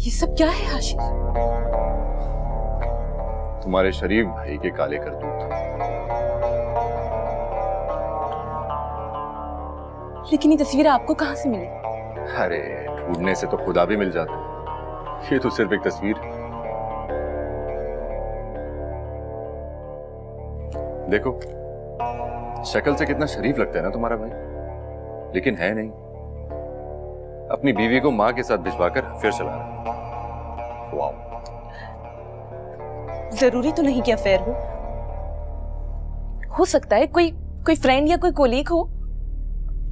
ये सब क्या है आशिर? तुम्हारे शरीफ भाई के काले करतूत। लेकिन ये तस्वीर आपको कहां से मिली? अरे ढूंढने से तो खुदा भी मिल जाता है, ये तो सिर्फ एक तस्वीर। देखो शक्ल से कितना शरीफ लगता है ना तुम्हारा भाई, लेकिन है नहीं। अपनी बीवी को मां के साथ भिजवाकर फिर चला रहा है। वाह। जरूरी तो नहीं कि अफेयर हो सकता है कोई फ्रेंड या कोई कोलीग हो।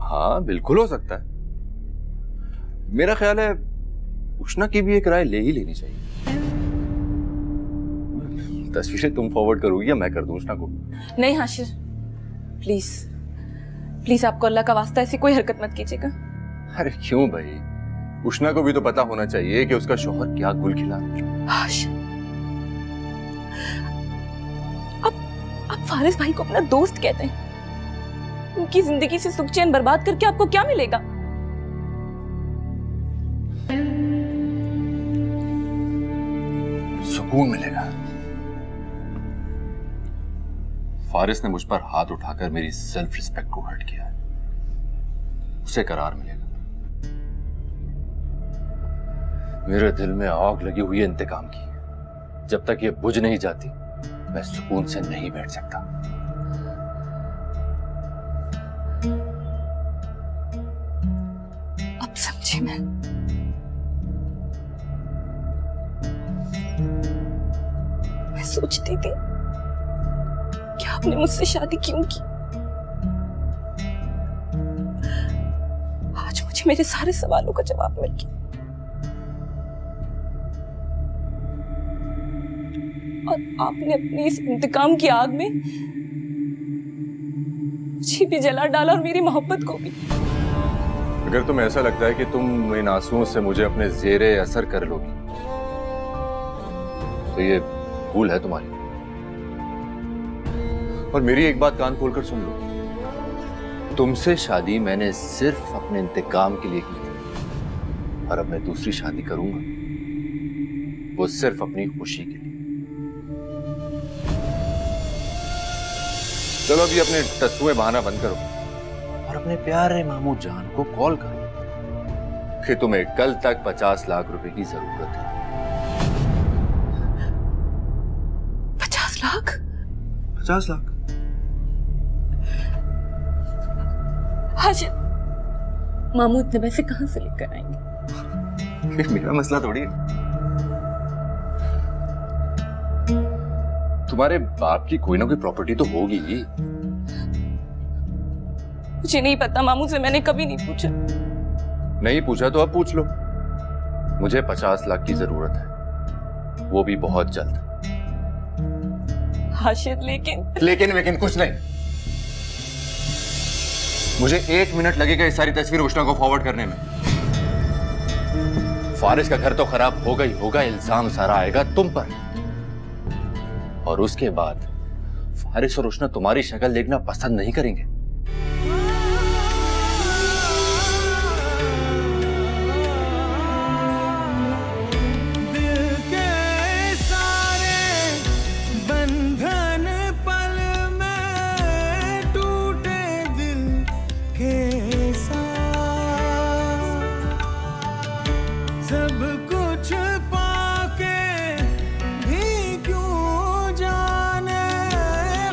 हाँ बिल्कुल हो सकता है। मेरा ख्याल है उष्णा की भी एक राय ले ही लेनी चाहिए। तस्वीरें तुम फॉरवर्ड करोगी या मैं कर दूं उष्णा को? नहीं हाशिर, प्लीज प्लीज, आपको अल्लाह का वास्ता ऐसी कोई हरकत मत कीजिएगा। अरे क्यों भाई, उष्णा को भी तो पता होना चाहिए कि उसका शौहर क्या गुल खिला। हाशिर, आप फारिस भाई को अपना दोस्त कहते हैं, उनकी जिंदगी से सुख चैन बर्बाद करके आपको क्या मिलेगा? सुकून मिलेगा। फारिस ने मुझ पर हाथ उठाकर मेरी सेल्फ रिस्पेक्ट को हर्ट किया, उसे करार मिलेगा। मेरे दिल में आग लगी हुई है इंतकाम की, जब तक ये बुझ नहीं जाती मैं सुकून से नहीं बैठ सकता। अब समझी मैं सोचती थी कि आपने मुझसे शादी क्यों की। आज मुझे मेरे सारे सवालों का जवाब मिल गया। और आपने अपनी इस इंतकाम की आग में मुझे भी जला डाला और मेरी मोहब्बत को भी। अगर तुम्हें ऐसा लगता है कि तुम इन आंसुओं से मुझे अपने जेरे असर कर लोगी, तो ये भूल है तुम्हारी। और मेरी एक बात कान खोलकर सुन लो, तुमसे शादी मैंने सिर्फ अपने इंतकाम के लिए की थी, और अब मैं दूसरी शादी करूंगा, वो सिर्फ अपनी खुशी के लिए। चलो अभी अपने टस्सुए बहाना बंद करो और अपने प्यारे मामू जान को कॉल करो कि तुम्हें कल तक 50 लाख रुपए की जरूरत है। 50 लाख? 50 लाख? हाशिर, मामू इतने पैसे कहां से लेकर आएंगे? मेरा मसला थोड़ी है। तुम्हारे बाप की कोई ना कोई प्रॉपर्टी तो होगी। मुझे नहीं पता, मामू से मैंने कभी नहीं पूछा। नहीं पूछा तो अब पूछ लो। मुझे 50 लाख की जरूरत है, वो भी बहुत जल्द। हाशिर लेकिन कुछ नहीं। मुझे 1 मिनट लगेगा इस सारी तस्वीर उष्णा को फॉरवर्ड करने में। फारिस का घर तो खराब होगा ही होगा, इल्जाम सारा आएगा तुम पर, और उसके बाद फारिस और उष्णा तुम्हारी शक्ल देखना पसंद नहीं करेंगे। दिल के सारे बंधन पल में टूटे, दिल के साथ सब कुछ पाके भी क्यों जाने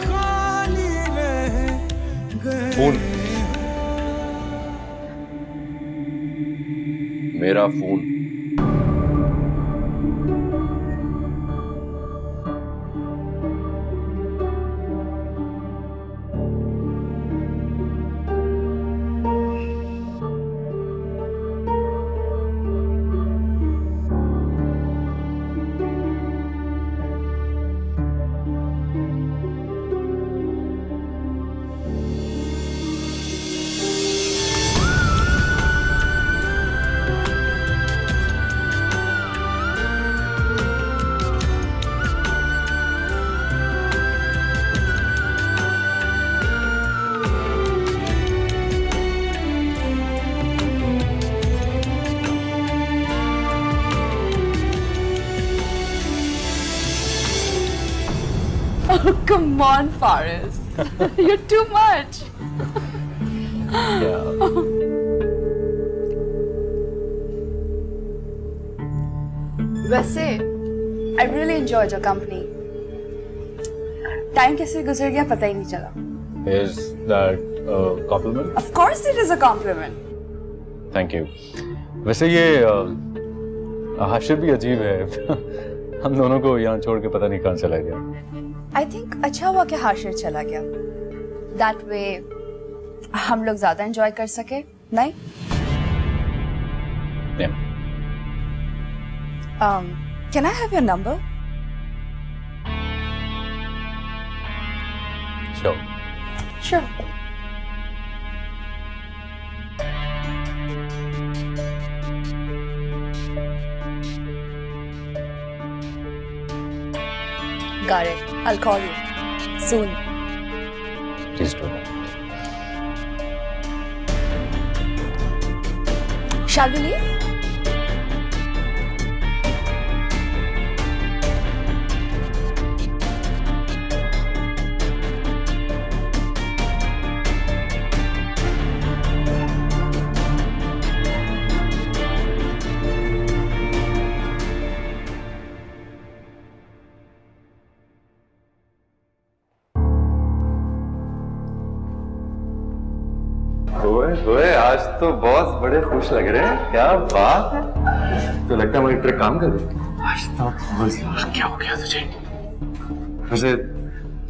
खाली रह फोन, गए। मेरा phone. Oh, come on, Faris. You're too much. वैसे I really enjoyed your company. Time कैसे गुजर गया पता ही नहीं चला. Is that a compliment? Of course it is a compliment. Thank you. वैसे ये हाशिर भी अजीब है. हम दोनों को यहाँ छोड़ के पता नहीं कहाँ चला गया. I think अच्छा हुआ कि हाशिर चला गया. That way हम लोग ज्यादा enjoy कर सके, नहीं? Yeah. Can I have your number? Sure. Sure. Got it. I'll call you soon. Please do that. Shall we leave? ओए आज तो बॉस बड़े खुश लग रहे हैं. क्या बात है. तो लगता है हमारी ट्रिक काम कर रही है. आज तो बस यार क्या हो गया तुझे? वैसे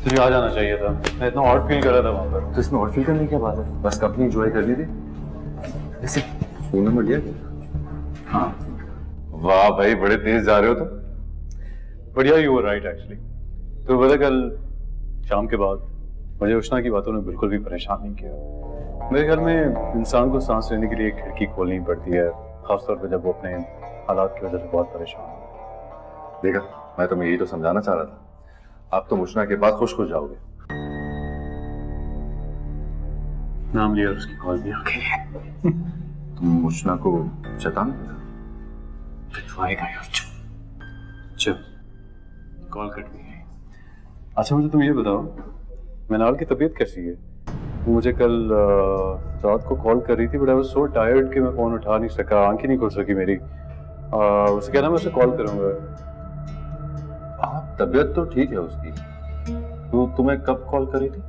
तुझे आ जाना चाहिए था. मैं इतना ऑड फील कर रहा था वहाँ पर. तो इसमें और फील करने की क्या बात है. बस कंपनी एंजॉय कर ली थी. ऐसे फोन नंबर लिया क्या? हाँ. वाह भाई बड़े तेज जा रहे हो तुम. बढ़िया यू वर राइट एक्चुअली. तो पता कल शाम के बाद मुझे उष्णा की बातों ने बिल्कुल भी परेशान नहीं किया. मेरे घर में इंसान को सांस लेने के लिए एक खिड़की खोलनी पड़ती है, खासतौर पर जब वो अपने हालात की वजह से बहुत परेशान हो. देखा मैं तुम्हें यही तो समझाना चाह रहा था. आप तो उष्णा के बाद खुश जाओगे. नाम लिया उसकी कॉल भी आ गई. तुम उष्णा को चेतावनी देना. आएगा यार. चुप. कॉल कट गई. अच्छा मुझे तुम ये बताओ मैनाल की तबीयत कैसी है? वो मुझे कल रात को कॉल कर रही थी but I was so tired कि मैं फोन उठा नहीं सका. आंख ही नहीं खुल सकी मेरी. उसे कहना मैं उसे कॉल करूंगा. हाँ तबीयत तो ठीक है उसकी. तो तुम्हें कब कॉल करी थी?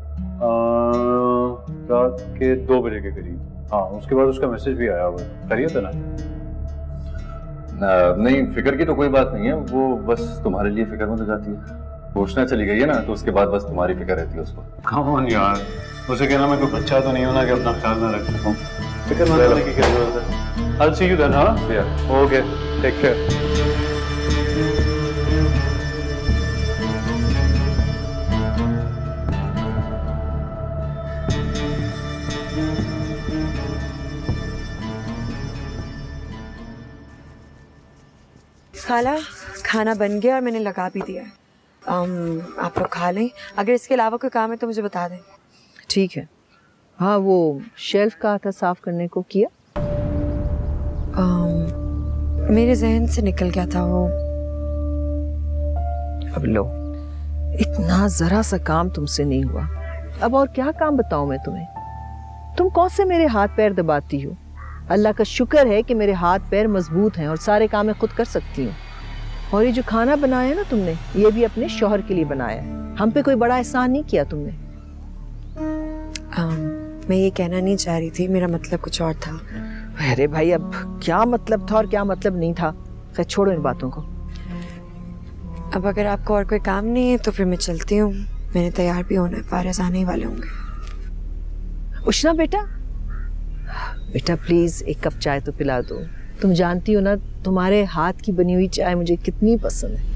रात के 2 बजे के करीब. हाँ उसके बाद उसका मैसेज भी आया. वो खैरियत है ना? नहीं फिक्र की तो कोई बात नहीं है. वो बस तुम्हारे लिए फिक्र में हो जाती है. उष्णा चली गई है ना तो उसके बाद बस तुम्हारी फिक्र रहती है उसको. कम ऑन यार. उसे कहना मैं कोई बच्चा तो नहीं होना कि अपना ख्याल ना रख सकूं. फिक्र मत करने की क्या जरूरत है. I'll see you then, हाँ? Yeah. Okay. Take care. खाला खाना बन गया और मैंने लगा भी दिया है. आप लोग खा लें. अगर इसके अलावा कोई काम है तो मुझे बता दें. ठीक है. हाँ वो शेल्फ कहा था साफ करने को किया? मेरे जहन से निकल गया था वो. अब लो इतना जरा सा काम तुमसे नहीं हुआ. अब और क्या काम बताऊं मैं तुम्हें. तुम कौन से मेरे हाथ पैर दबाती हो. अल्लाह का शुक्र है कि मेरे हाथ पैर मजबूत हैं और सारे काम मैं खुद कर सकती हूँ. और ये जो खाना बनाया है ना तुमने ये भी अपने शौहर के लिए बनाया है. हम पे कोई बड़ा एहसान नहीं किया तुमने. मैं ये कहना नहीं चाह रही थी. मेरा मतलब कुछ और था. अरे भाई अब क्या मतलब था और क्या मतलब नहीं था. खैर छोड़ो इन बातों को. अब अगर आपको और कोई काम नहीं है तो फिर मैं चलती हूँ. मैंने तैयार भी होना है. फारिस आने ही वाले होंगे. उष्णा बेटा बेटा प्लीज एक कप चाय तो पिला दो. तुम जानती हो ना तुम्हारे हाथ की बनी हुई चाय मुझे कितनी पसंद है.